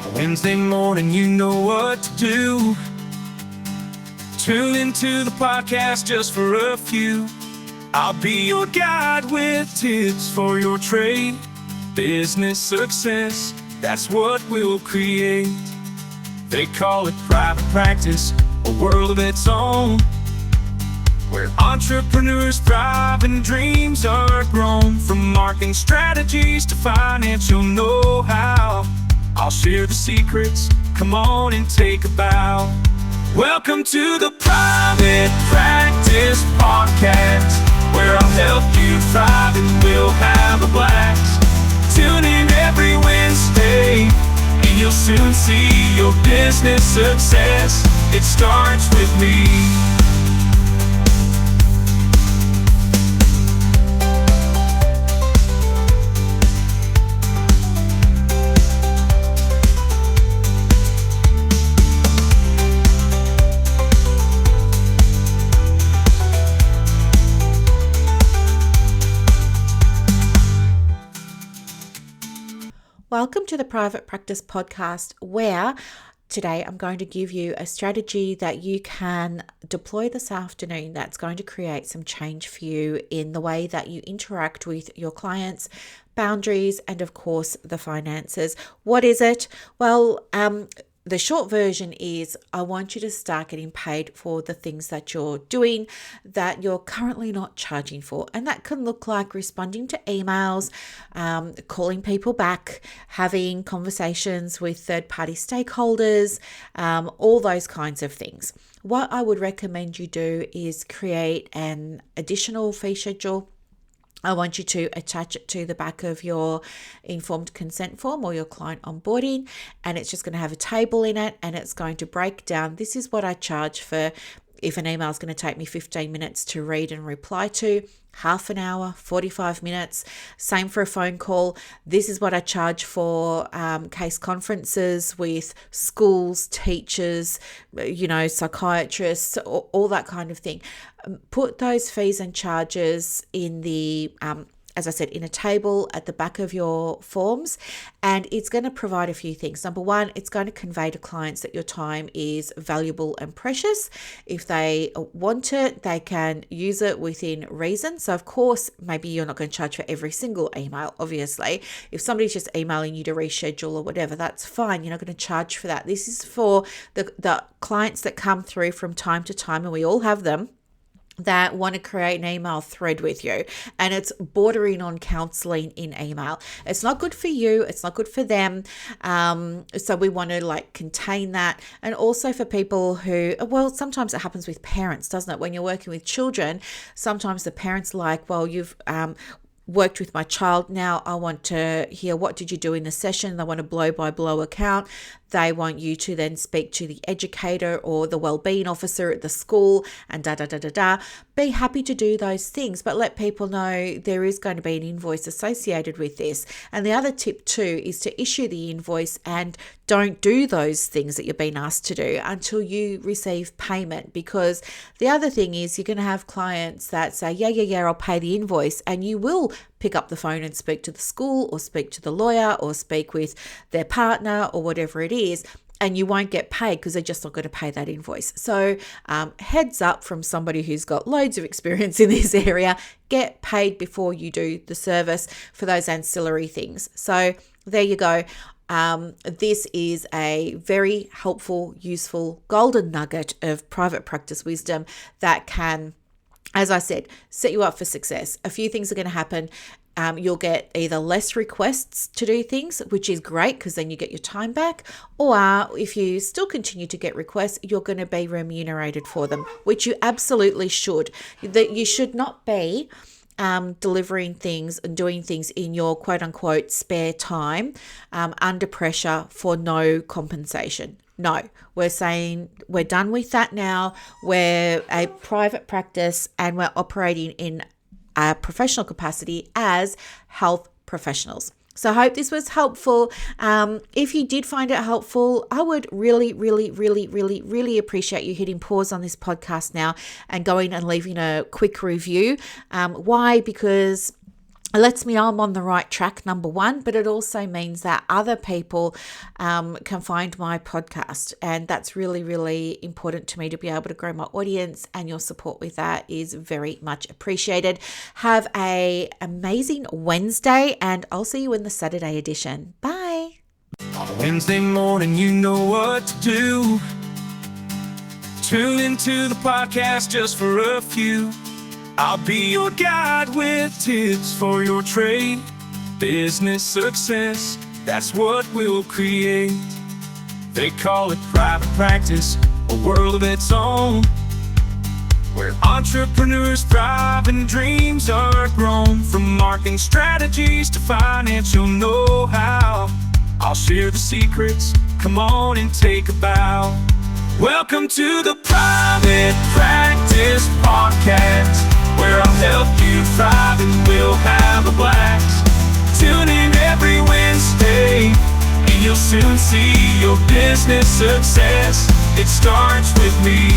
On a Wednesday morning, you know what to do. Tune into the podcast just for a few. I'll be your guide with tips for your trade. Business success, that's what we'll create. They call it private practice, a world of its own, where entrepreneurs thrive and dreams are grown. From marketing strategies to financial know-how, I'll share the secrets, come on and take a bow. Welcome to the Private Practice Podcast, where I'll help you thrive and we'll have a blast. Tune in every Wednesday, and you'll soon see your business success. It starts with me. Welcome to the Private Practice Podcast, where today I'm going to give you a strategy that you can deploy this afternoon that's going to create some change for you in the way that you interact with your clients, boundaries, and of course the finances. What is it? Well, the short version is I want you to start getting paid for the things that you're doing that you're currently not charging for. And that can look like responding to emails, calling people back, having conversations with third-party stakeholders, all those kinds of things. What I would recommend you do is create an additional fee schedule. I want you to attach it to the back of your informed consent form or your client onboarding, and it's just going to have a table in it, and it's going to break down, this is what I charge for if an email is going to take me 15 minutes to read and reply to, half an hour, 45 minutes. Same for a phone call. This is what I charge for case conferences with schools, teachers, psychiatrists, all that kind of thing. Put those fees and charges in the as I said, in a table at the back of your forms, and it's going to provide a few things. Number one, it's going to convey to clients that your time is valuable and precious. If they want it, they can use it within reason. So of course, maybe you're not going to charge for every single email, obviously. If somebody's just emailing you to reschedule or whatever, that's fine. You're not going to charge for that. This is for the clients that come through from time to time, and we all have them, that want to create an email thread with you, and it's bordering on counseling in email. It's not good for you, it's not good for them, so we want to contain that. And also for people who, sometimes it happens with parents, doesn't it? When you're working with children, sometimes the parents you've worked with my child, now I want to hear what did you do in the session. They want a blow-by-blow account. They want you to then speak to the educator or the wellbeing officer at the school and Be happy to do those things, but let people know there is going to be an invoice associated with this. And the other tip too is to issue the invoice and don't do those things that you're being asked to do until you receive payment, because the other thing is you're going to have clients that say, yeah, I'll pay the invoice, and you will pick up the phone and speak to the school or speak to the lawyer or speak with their partner or whatever it is, and you won't get paid because they're just not going to pay that invoice. So heads up from somebody who's got loads of experience in this area, get paid before you do the service for those ancillary things. So there you go. This is a very helpful, useful golden nugget of private practice wisdom that can, as I said, set you up for success. A few things are going to happen. You'll get either less requests to do things, which is great because then you get your time back, or if you still continue to get requests, you're going to be remunerated for them, which you absolutely should. That you should not be delivering things and doing things in your quote unquote spare time under pressure for no compensation. No, we're saying we're done with that now. We're a private practice and we're operating in a professional capacity as health professionals. So I hope this was helpful. If you did find it helpful, I would really, really, really, really, really appreciate you hitting pause on this podcast now and going and leaving a quick review. Why? Because It lets me know I'm on the right track, number one, but it also means that other people can find my podcast. And that's really, really important to me to be able to grow my audience, and your support with that is very much appreciated. Have an amazing Wednesday, and I'll see you in the Saturday edition. Bye. On Wednesday morning, you know what to do. Tune into the podcast just for a few. I'll be your guide with tips for your trade. Business success, that's what we'll create. They call it private practice, a world of its own, where entrepreneurs thrive and dreams are grown. From marketing strategies to financial know-how, I'll share the secrets, come on and take a bow. Welcome to the Private Practice Podcast, where I'll help you thrive and we'll have a blast. Tune in every Wednesday, and you'll soon see your business success. It starts with me.